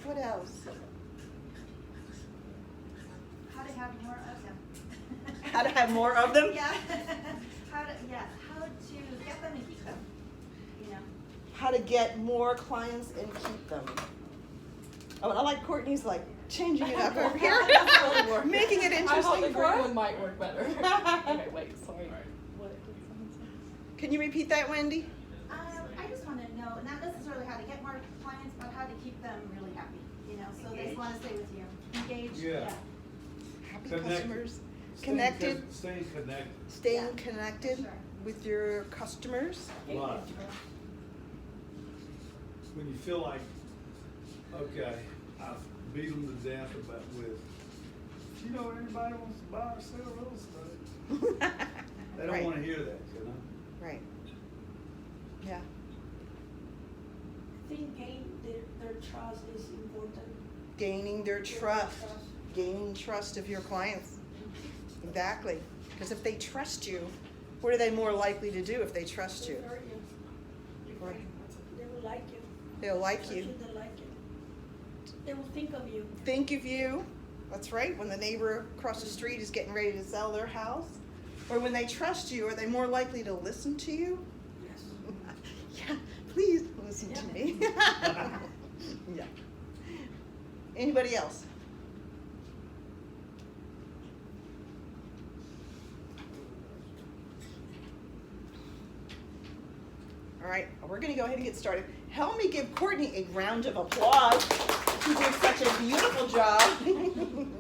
What else? How to have more of them. How to have more of them? Yeah. How to get them and keep them. You know. How to get more clients and keep them. Oh, and I like Courtney's like changing it up over here, making it I thought interesting the for green us. one might work better. Okay, wait, sorry. What did someone say? Can you repeat that, Wendy? I just want to know, not necessarily how to get more clients, but how to keep them really happy. You know, so they want to stay with you, engaged. Yeah. Happy Connected. customers, connected, Staying connected. staying Yeah. connected Sure. with your customers. Right. When you feel like, okay, I've beat them to death with, you know, everybody wants to buy or sell real estate. They don't Right. want to hear that, you know? Right. Yeah. I think gaining their trust is important. Gaining their trust. Gaining trust of your clients. Exactly. Because if they trust you, what are they more likely to do if they trust you? Refer you. Right. They will like you. They'll like you. They like you. They will think of you. Think of you. That's right. When the neighbor across the street is getting ready to sell their house, or when they trust you, are they more likely to listen to you? Yes. Yeah, please listen to me. Yeah. Anybody else? All right, we're going to go ahead and get started. Help me give Courtney a round of applause. She did such a beautiful job,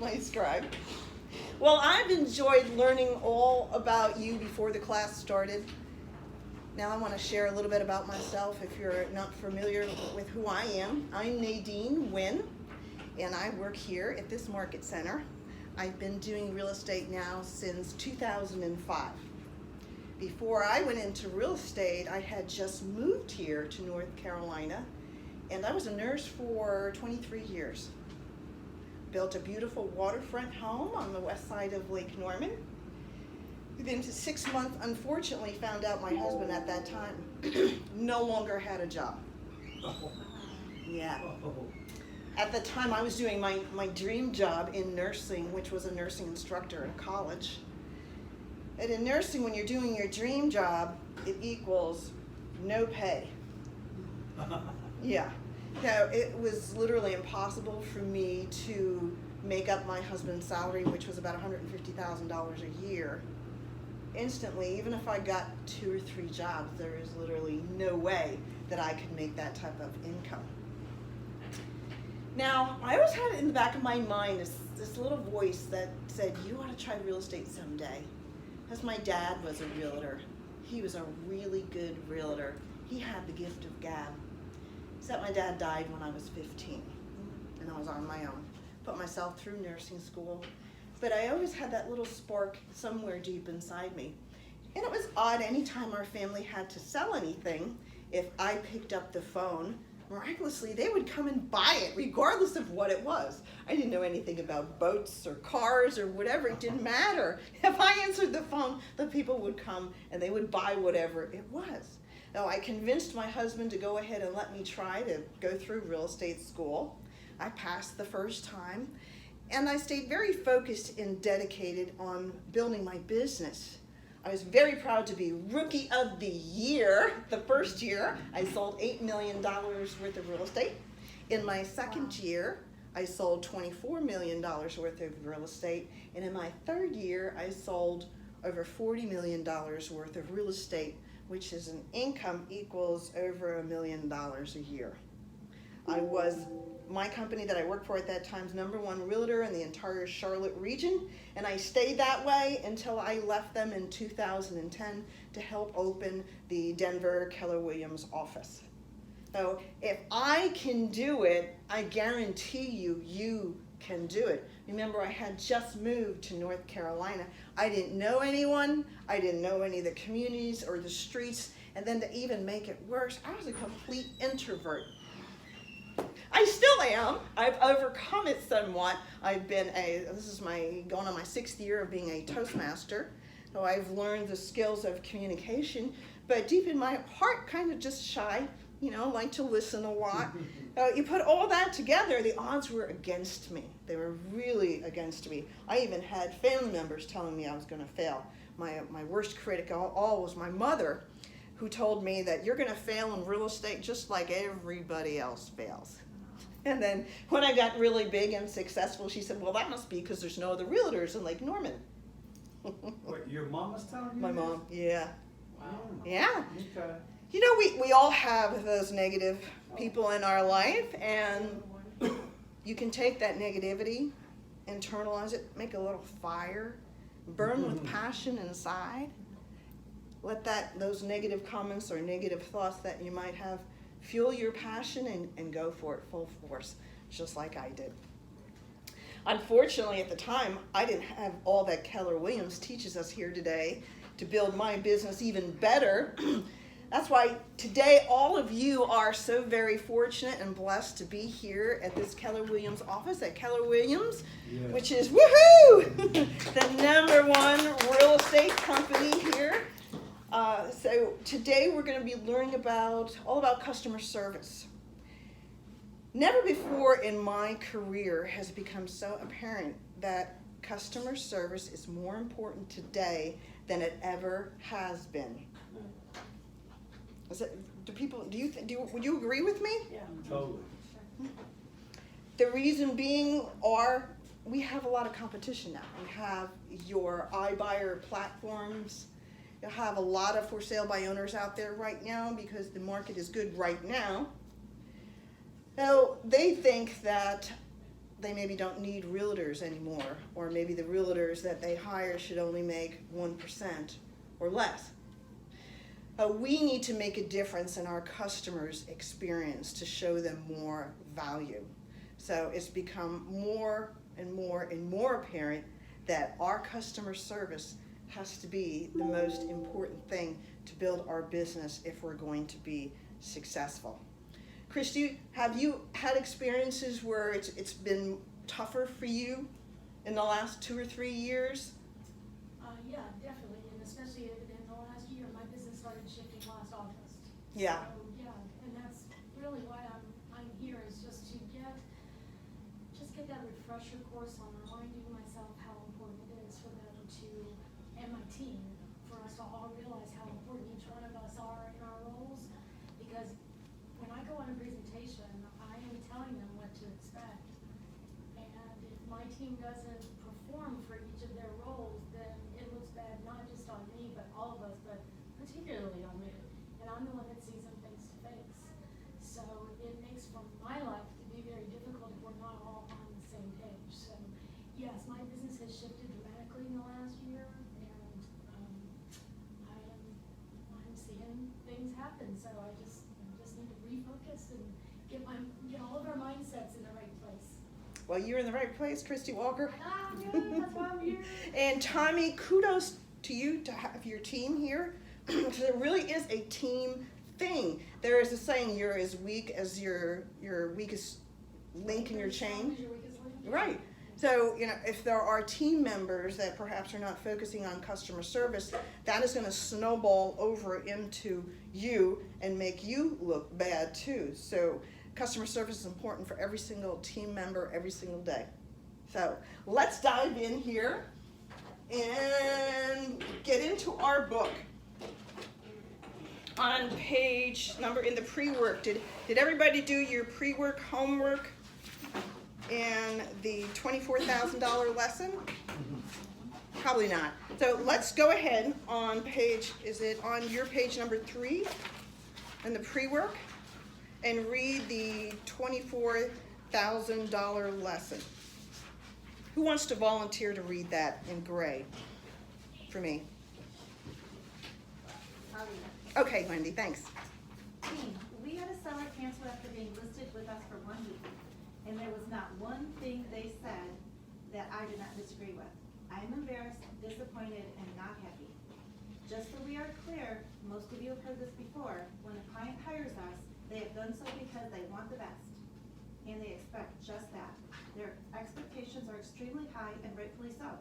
my scribe. Well, I've enjoyed learning all about you before the class started. Now I want to share a little bit about myself if you're not familiar with who I am. I'm Nadine Wynn, and I work here at this market center. I've been doing real estate now since 2005. Before I went into real estate, I had just moved here to North Carolina, and I was a nurse for 23 years. Built a beautiful waterfront home on the west side of Lake Norman. Within 6 months, unfortunately, found out my husband at that time no longer had a job. Yeah. At the time, I was doing my dream job in nursing, which was a nursing instructor in college. And in nursing, when you're doing your dream job, it equals no pay. Yeah. So it was literally impossible for me to make up my husband's salary, which was about $150,000 a year. Instantly, even if I got 2 or 3 jobs, there is literally no way that I could make that type of income. Now, I always had it in the back of my mind, this little voice that said, you ought to try real estate someday. Because my dad was a realtor. He was a really good realtor. He had the gift of gab. Except my dad died when I was 15, and I was on my own. Put myself through nursing school. But I always had that little spark somewhere deep inside me. And it was odd, anytime our family had to sell anything, if I picked up the phone, miraculously they would come and buy it, regardless of what it was. I didn't know anything about boats or cars or whatever, it didn't matter. If I answered the phone, the people would come and they would buy whatever it was. Now, I convinced my husband to go ahead and let me try to go through real estate school. I passed the first time, and I stayed very focused and dedicated on building my business. I was very proud to be Rookie of the Year. The first year, I sold $8 million worth of real estate. In my second year, I sold $24 million worth of real estate. And in my third year, I sold over $40 million worth of real estate, which is an income equals over $1 million a year. I was my company that I worked for at that time's #1 realtor in the entire Charlotte region, and I stayed that way until I left them in 2010 to help open the Denver Keller Williams office. So if I can do it, I guarantee you, you can do it. Remember, I had just moved to North Carolina. I didn't know anyone. I didn't know any of the communities or the streets. And then to even make it worse, I was a complete introvert. I still am. I've overcome it somewhat. This is going on my 6th year of being a Toastmaster. So I've learned the skills of communication, but deep in my heart, kind of just shy. like to listen a lot. You put all that together, the odds were against me. They were really against me. I even had family members telling me I was going to fail. My worst critic all was my mother, who told me that you're going to fail in real estate just like everybody else fails. And then when I got really big and successful, she said, well, that must be because there's no other realtors in Lake Norman. Wait, your mama's telling you My this? mom, yeah. Wow. Yeah. Okay. We all have those negative people in our life, and you can take that negativity, internalize it, make a little fire, burn with passion inside. Let those negative comments or negative thoughts that you might have fuel your passion and go for it full force, just like I did. Unfortunately, at the time, I didn't have all that Keller Williams teaches us here today to build my business even better. That's why today all of you are so very fortunate and blessed to be here at this Keller Williams office at Keller Williams, Yeah. which is, woohoo, the #1 real estate company here. So today we're going to be learning all about customer service. Never before in my career has it become so apparent that customer service is more important today than it ever has been. Would you agree with me? Yeah. Totally. The reason being we have a lot of competition now. We have your iBuyer platforms. You have a lot of for sale by owners out there right now because the market is good right now. So they think that they maybe don't need realtors anymore, or maybe the realtors that they hire should only make 1% or less. We need to make a difference in our customers' experience to show them more value. So it's become more and more and more apparent that our customer service has to be the most important thing to build our business if we're going to be successful. Christy, have you had experiences where it's been tougher for you in the last 2 or 3 years? Yeah, definitely, and especially in the last year, my business started shifting last August. Yeah. So, yeah, and that's really why I'm here, is just to get that refresher course on reminding myself how important it is for them to, and my team, for us to all realize how important each one of us are in our roles. Because when I go on a presentation, I am telling them what to expect. And if my team doesn't perform for each of their roles, then it looks bad, not just on me, but all of us, but particularly on me. And I'm the one that sees them face to face. So it makes for my life to be very difficult if we're not all on the same page. So yes, my business has shifted dramatically in the last year, and I'm seeing things happen. So I just need to refocus and get all of our mindsets in the right place. Well, you're in the right place, Christy Walker. Ah, good, that's why I'm here. And Tommy, kudos to you to have your team here, because it really is a team thing. There is a saying, you're as weak as your weakest link in your chain. Your weakest link. Right. So, if there are team members that perhaps are not focusing on customer service, that is going to snowball over into you and make you look bad too. So, customer service is important for every single team member every single day. So, let's dive in here and get into our book. On page number in the pre-work, did everybody do your pre-work homework and the $24,000 lesson? Probably not. So let's go ahead on is it on your page number 3 in the pre-work, and read the $24,000 lesson. Who wants to volunteer to read that in gray for me? I'll read it. Okay, Wendy, thanks. Team, we had a seller cancel after being listed with us for 1 week, and there was not one thing they said that I did not disagree with. I am embarrassed, disappointed, and not happy. Just so we are clear, most of you have heard this before, when a client hires us, they have done so because they want the best, and they expect just that. Their expectations are extremely high, and rightfully so.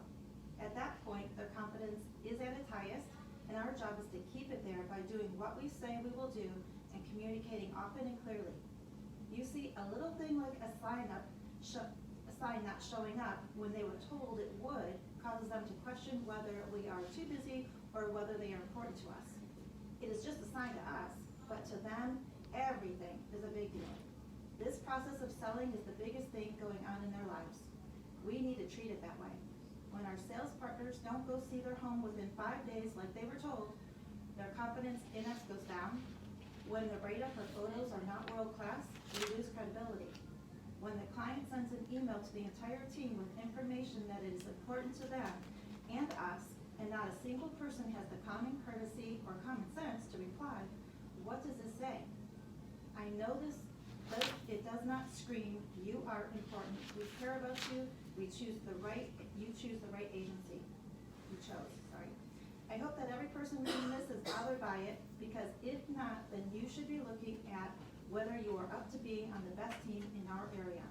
At that point, their confidence is at its highest, and our job is to keep it there by doing what we say we will do and communicating often and clearly. You see, a little thing like a sign not showing up when they were told it would causes them to question whether we are too busy or whether they are important to us. It is just a sign to us, but to them, everything is a big deal. This process of selling is the biggest thing going on in their lives. We need to treat it that way. When our sales partners don't go see their home within 5 days like they were told, their confidence in us goes down. When the write-up or photos are not world-class, we lose credibility. When the client sends an email to the entire team with information that is important to them and us, and not a single person has the common courtesy or common sense to reply, what does this say? I know it does not scream, you are important, we care about you, you choose the right agency. You chose, sorry. I hope that every person reading this is bothered by it, because if not, then you should be looking at whether you are up to being on the best team in our area.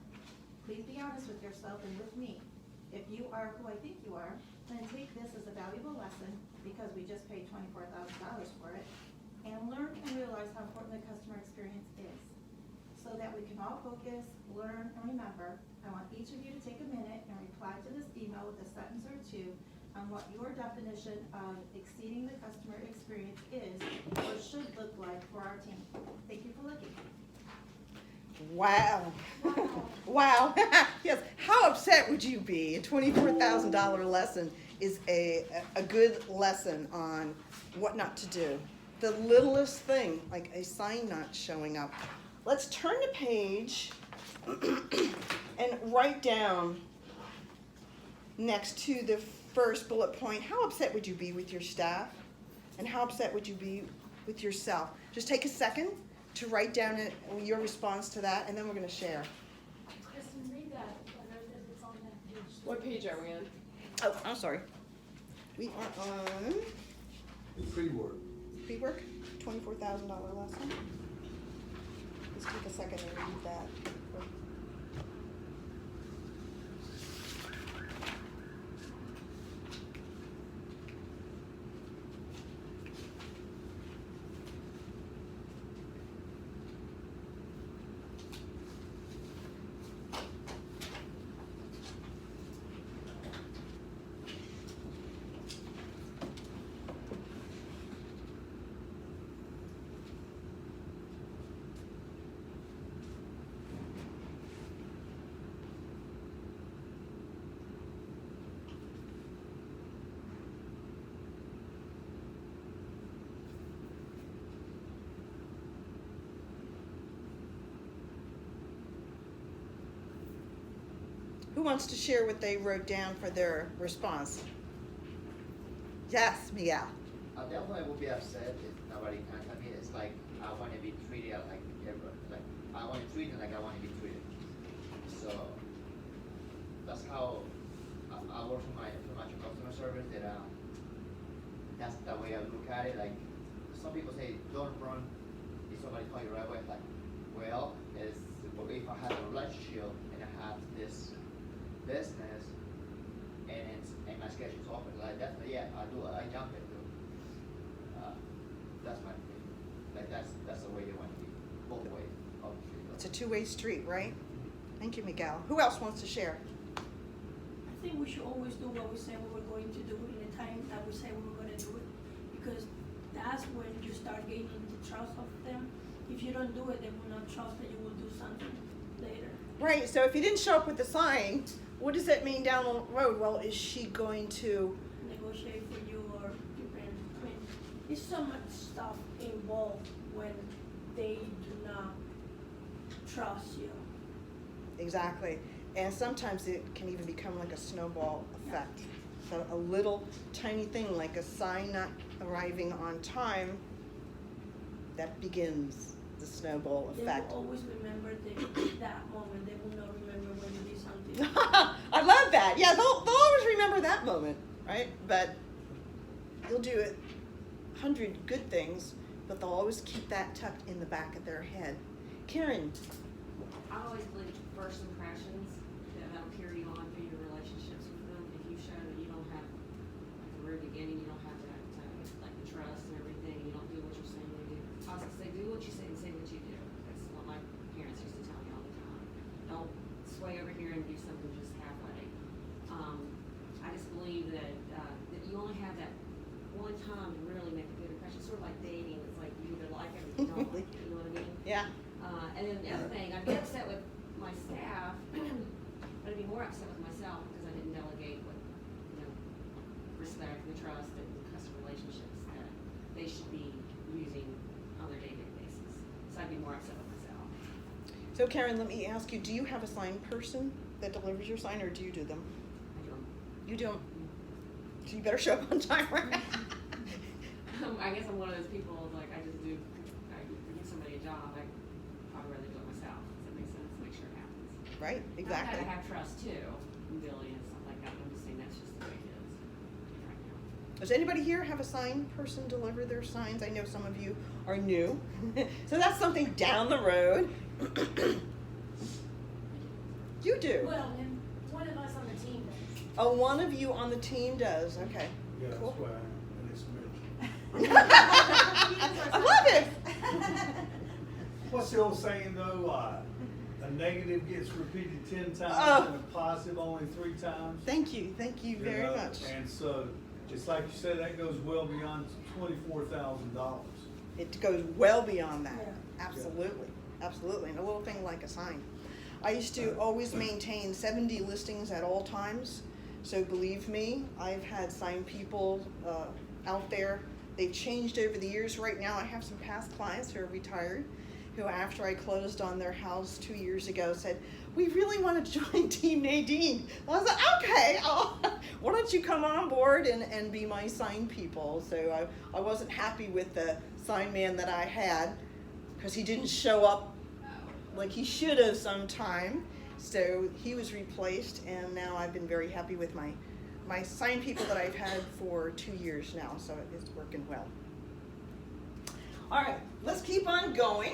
Please be honest with yourself and with me. If you are who I think you are, then take this as a valuable lesson, because we just paid $24,000 for it, and learn and realize how important the customer experience is. So that we can all focus, learn, and remember, I want each of you to take a minute and reply to this email with a sentence or two on what your definition of exceeding the customer experience is or should look like for our team. Thank you for looking. Wow. Wow. Yes. How upset would you be? A $24,000 lesson is a good lesson on what not to do. The littlest thing, like a sign not showing up. Let's turn the page and write down next to the first bullet point, how upset would you be with your staff? And how upset would you be with yourself? Just take a second to write down your response to that, and then we're going to share. Kristen, read that letter that is on that page. What page are we on? Oh, I'm sorry. We are on Pre-work. pre-work, $24,000 lesson. Let's take a second and read that. Who wants to share what they wrote down for their response? Yes, Miguel. I definitely would be upset if nobody contacted me. It's like I want to be treated like everyone. Like I want to treat them like I want to be treated. So that's how I work for my customer service. That's the way I look at it. Like some people say, don't run if somebody call you right away. Like, well, if I have a relationship and I have this business and my schedule's open, like definitely, yeah, I jump into it. That's my opinion. Like that's the way you want to be, both ways, obviously. It's a two-way street, right? Thank you, Miguel. Who else wants to share? I think we should always do what we say we were going to do in the time that we say we were going to do it, because that's when you start gaining the trust of them. If you don't do it, they will not trust that you will do something later. Right, so if you didn't show up with the sign, what does that mean down the road? Well, is she going to... Negotiate for you, or you can, I mean, there's so much stuff involved when they do not trust you. Exactly. And sometimes it can even become like a snowball effect. So a little tiny thing like a sign not arriving on time, that begins the snowball They effect. will always remember that moment. They will not remember when you did something. I love that. Yeah, they'll always remember that moment, right? But you'll do 100 good things, but they'll always keep that tucked in the back of their head. Karen. I always believe first impressions, that'll carry you on through your relationships with them. If you show that you don't have, like the very beginning, you don't have that like the trust and everything, you don't do what you're saying you do, I was gonna say, do what you say and say what you do. That's what my parents used to tell me all the time. Don't sway over here and do something just halfway. I just believe that you only have that one time to really make a good impression. Sort of like dating. It's like you either like it or you don't like it. You know what I mean? Yeah. And then the other thing, I'd be upset with my staff, but I'd be more upset with myself because I didn't delegate what, respect and trust and customer relationships that they should be using on their day-to-day basis. So I'd be more upset with myself. So Karen, let me ask you, do you have a sign person that delivers your sign, or do you do them? I do 'em. You don't? So you better show up on time, right? I guess I'm one of those people, like, I give somebody a job, I'd probably rather do it myself. Does that make sense? Make sure it happens. Right, exactly. I have trust too, in Billy and stuff like that, but I'm just saying that's just the way it is right now. Does anybody here have a sign person deliver their signs? I know some of you are new. So that's something down the road. You do? Well, and one of us on the team does. Oh, one of you on the team does, okay. Yeah, that's Cool. why I am, and it's Mitch. I love it. What's the old saying though, a negative gets repeated 10 times Oh. and a positive only 3 times? Thank you very know, much. And so, just like you said, that goes well beyond $24,000. It goes well beyond that. Yeah. Absolutely, absolutely. And a little thing like a sign. I used to always maintain 70 listings at all times. So believe me, I've had sign people out there. They've changed over the years. Right now, I have some past clients who are retired, who after I closed on their house 2 years ago said, we really want to join Team Nadine. I was like, okay, why don't you come on board and be my sign people? So I wasn't happy with the sign man that I had because he didn't show up like he should have sometime. So he was replaced, and now I've been very happy with my sign people that I've had for 2 years now, so it's working well. All right, let's keep on going.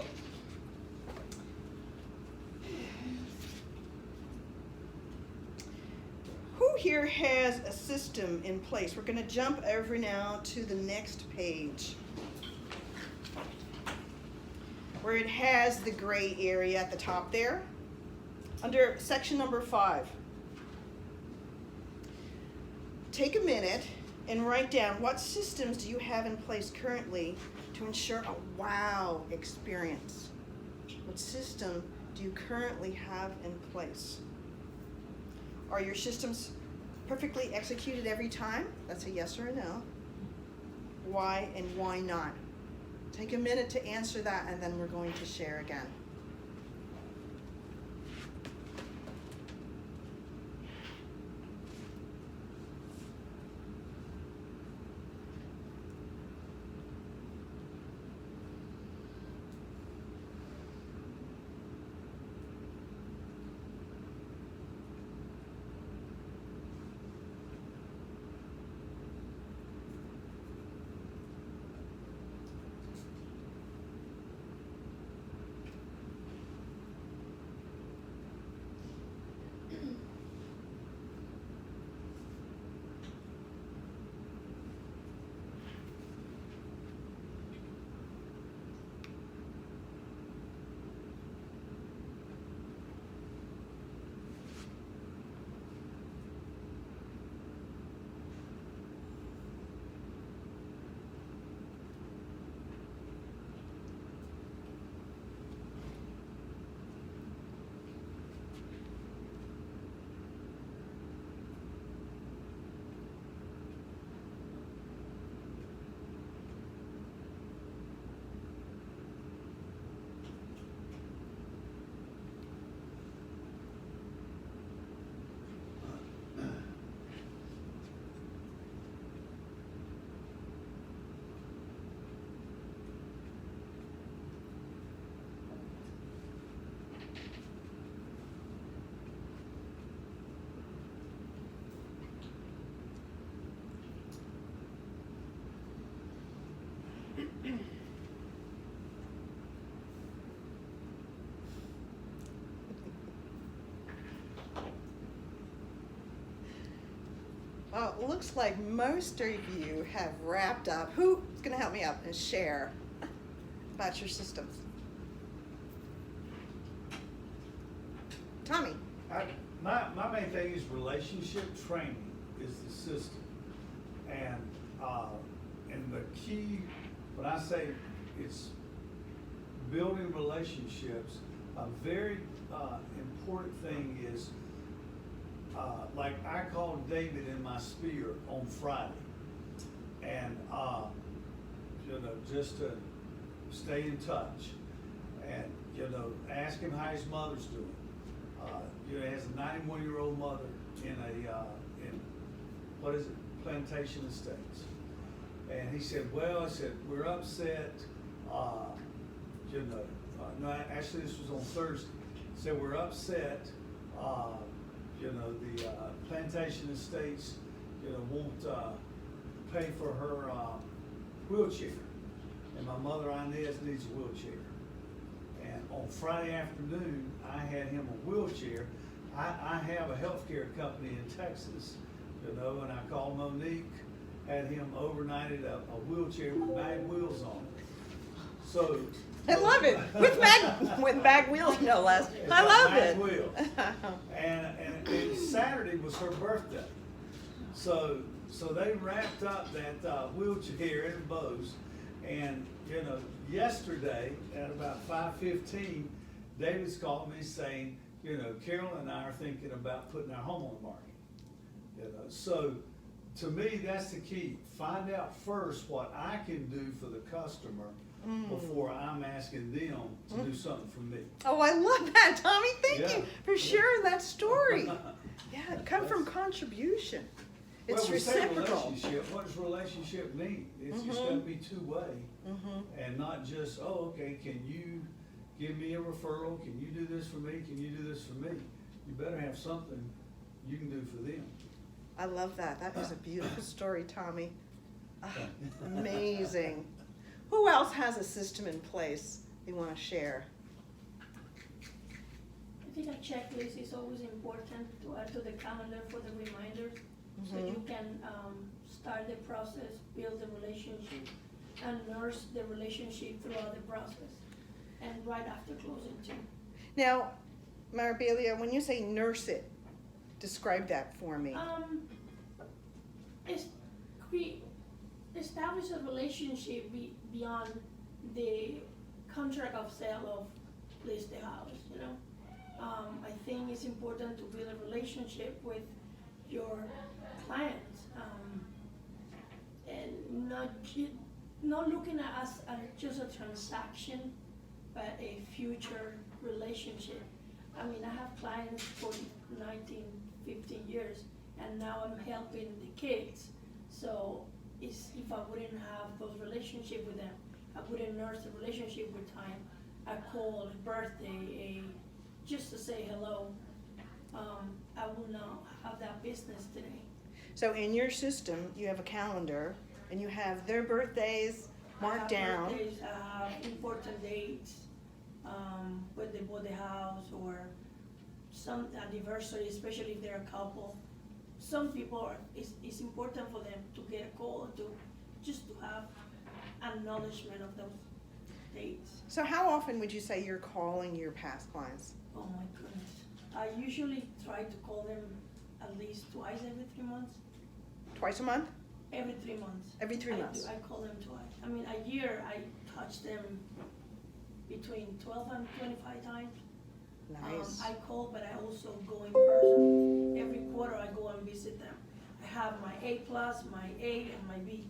Who here has a system in place? We're going to jump over now to the next page, where it has the gray area at the top there, under section number 5. Take a minute and write down what systems do you have in place currently to ensure a wow experience. What system do you currently have in place? Are your systems perfectly executed every time? That's a yes or a no. Why and why not? Take a minute to answer that, and then we're going to share again. Well, it looks like most of you have wrapped up. Who's going to help me up and share? about your systems. Tommy. My main thing is relationship training is the system. And the key, when I say it's building relationships, a very important thing is, like I called David in my sphere on Friday. And, just to stay in touch and, ask him how his mother's doing. He has a 91-year-old mother in Plantation Estates. And he said, well, we're upset, no, actually this was on Thursday. He said, we're upset, the Plantation Estates, won't pay for her wheelchair. And my mother Inez needs a wheelchair. And on Friday afternoon, I had him a wheelchair. I have a healthcare company in Texas, and I called Monique, had him overnighted a wheelchair with mag wheels on it. So I love it. With bag wheels, no less. It's I got love mag it. wheels. And Saturday was her birthday. So they wrapped up that wheelchair in bows. And, yesterday at about 5:15, David's called me saying, Carol and I are thinking about putting our home on the market. So to me, that's the key. Find out first what I can do for the customer before I'm asking them to do something for me. Oh, I love that, Tommy. Thank Yeah. you for sharing that story. Yeah, it come from contribution. It's Well, we say reciprocal. relationship. What does relationship mean? It's got to be two-way, and not just, oh, okay, can you give me a referral? Can you do this for me? Can you do this for me? You better have something you can do for them. I love that. That is a beautiful story, Tommy. Ah, amazing. Who else has a system in place they want to share? I think a checklist is always important to add to the calendar for the reminders, so you can start the process, build the relationship, and nurse the relationship throughout the process, and right after closing too. Now, Marabilia, when you say nurse it, describe that for me. Establish a relationship beyond the contract of sale of list the house, I think it's important to build a relationship with your clients, and not looking at us as just a transaction, but a future relationship. I mean, I have clients for 19, 15 years, and now I'm helping the kids. So if I wouldn't have those relationships with them, I wouldn't nurse the relationship with time. A call, a birthday, just to say hello, I would not have that business today. So in your system, you have a calendar, and you have their birthdays marked down. Birthdays, I have important dates, when they bought the house, or some anniversary, especially if they're a couple. Some people, it's important for them to get a call, just to have acknowledgement of those dates. So how often would you say you're calling your past clients? Oh my goodness. I usually try to call them at least twice every 3 months. Twice a month? Every 3 months. Every 3 months? I call them twice. I mean, a year I touch them between 12 and 25 times. Nice. I call, but I also go in person. Every quarter I go and visit them. I have my A+, my A, and my B.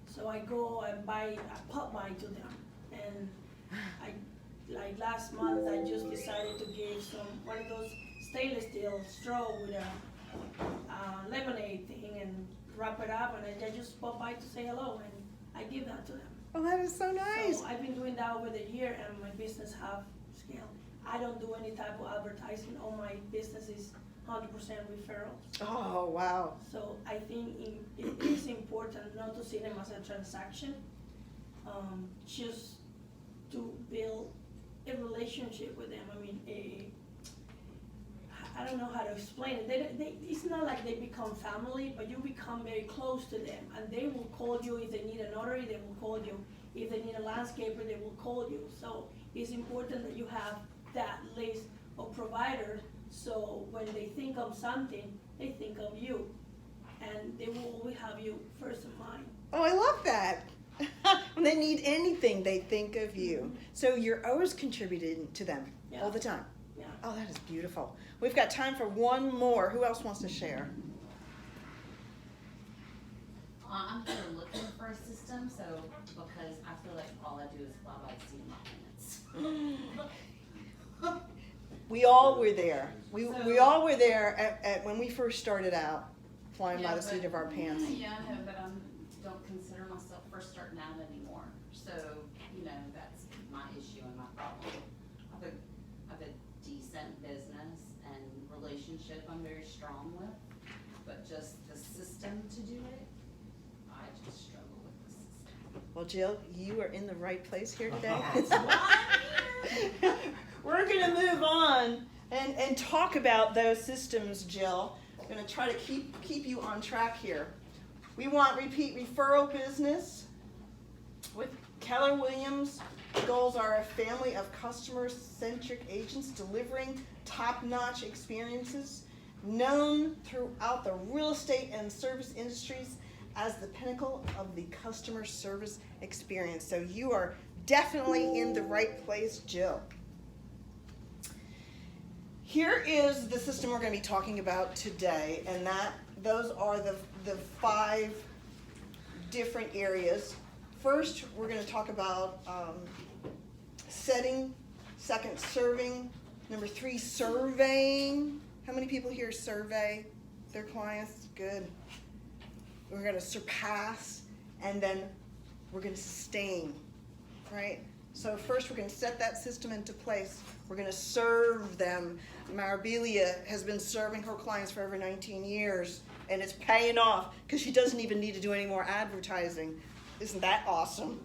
So I go and I pop by to them. And like last month, I just decided to give one of those stainless steel straw with a lemonade thing and wrap it up, and I just pop by to say hello, and I give that to them. Oh, that is so nice. So I've been doing that over the year, and my business have scaled. I don't do any type of advertising. All my business is 100% referrals. Oh, wow. So I think it is important not to see them as a transaction, just to build a relationship with them. I mean, I don't know how to explain it. It's not like they become family, but you become very close to them, and they will call you if they need a notary. They will call you If they need a landscaper, they will call you. So it's important that you have that list of providers, so when they think of something, they think of you. And they will always have you first in mind. Oh, I love that. When they need anything, they think of you. So you're always contributing to them all the time. Yeah. Oh, that is beautiful. We've got time for one more. Who else wants to share? I'm here looking for a system, so, because I feel like all I do is fly by the seat of my pants. We all were there. We all were there at when we first started out, flying by Yeah, the seat but- of our pants. Yeah, I know, but I don't consider myself first starting out anymore, so, that's my issue and my problem. I've a decent business and relationship I'm very strong with, but just the system to do it, I just struggle with the system. Well, Jill, you are in the right place here today. We're going to move on and talk about those systems, Jill. I'm going to try to keep you on track here. We want repeat referral business with Keller Williams. Goals are a family of customer-centric agents delivering top-notch experiences, known throughout the real estate and service industries as the pinnacle of the customer service experience. So you are definitely in the right place, Jill. Here is the system we're going to be talking about today, and those are the 5 different areas. First, we're going to talk about setting. Second, serving. Number 3, surveying. How many people here survey their clients? Good. We're going to surpass, and then we're going to sustain, right? So first, we're going to set that system into place. We're going to serve them. Marabilia has been serving her clients for over 19 years, and it's paying off because she doesn't even need to do any more advertising. Isn't that awesome?